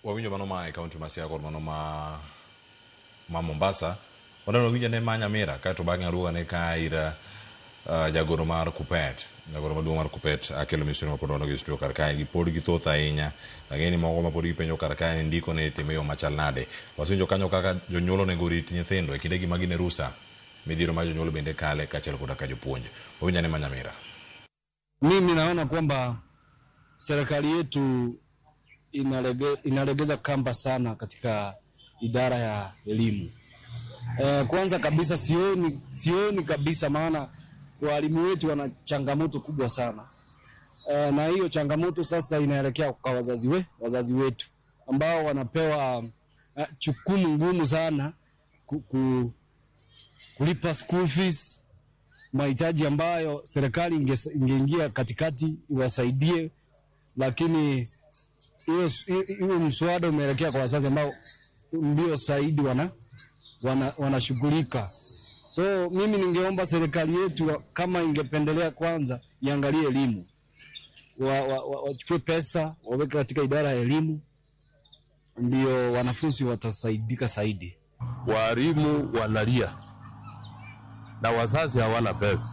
wawinjo mano ma kaunti ma Siaya kod mano ma Mombasa wadano winjo ne ma Nyamira kato bang'e aruga ne ka ira jagoro mar Kupet, jagoro maduong' mar Kupet akelo misoni ma pod wano gi studio kar kae gi pod githoth ahinya. Ang'eni moko ma pod gipenjo kar kae ndiko ne time yo machal nade. Wasenjo kanyo kaka jonyuol onego rit nyithindo e kinde gi magine rusa midhiro ma jonyuol bende kale kaachiel koda ka jopuonj. Wawinjo ne ma Nyamira. Mimi naona kwamba serikali yetu inalegeza kamba sana katika idara ya elimu. Kwanza kabisa sioni kabisa, maana walimu wetu wana changamoto kubwa sana. Na hiyo changamoto sasa inaelekea kwa wazazi wetu ambao wanapewa jukumu ngumu sana kulipa school fees, mahitaji ambayo serikali ingeingia katikati iwasaidie, lakini hiyo mswada umeelekea kwa wazazi ambao ndio zaidi wanashughulika. So mimi ningeomba serikali yetu kama ingependelea kwanza iangalie elimu. Wachukue pesa waweke katika idara ya elimu, ndio wanafunzi watasaidika zaidi. Walimu wanalia na wazazi hawana pesa.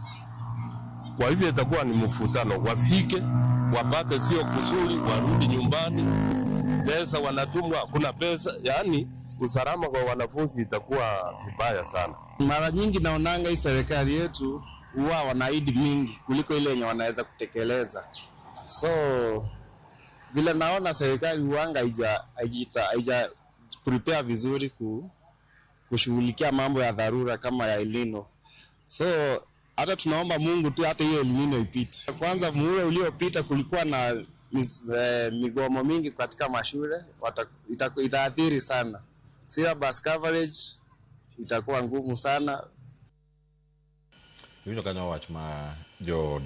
Kwa hivyo itakuwa ni mfutano, wafike wapate sio kuzuri, warudi nyumbani, pesa wanatumwa kuna pesa, yani usalama kwa wanafunzi itakuwa vibaya sana. Mara nyingi naonanga hii serikali yetu huwa wanaahidi mingi kuliko ile yenye wanaweza kutekeleza. So vile naona serikali huanga haija prepare vizuri kushughulikia mambo ya dharura kama ya elino. So hata tunaomba Mungu tu hata hiyo elino ipite. Kwanza muhula uliopita kulikuwa na migomo mingi katika mashule, itaathiri sana. Syllabus coverage itakuwa ngumu sana. Winjo kanyo wach ma jo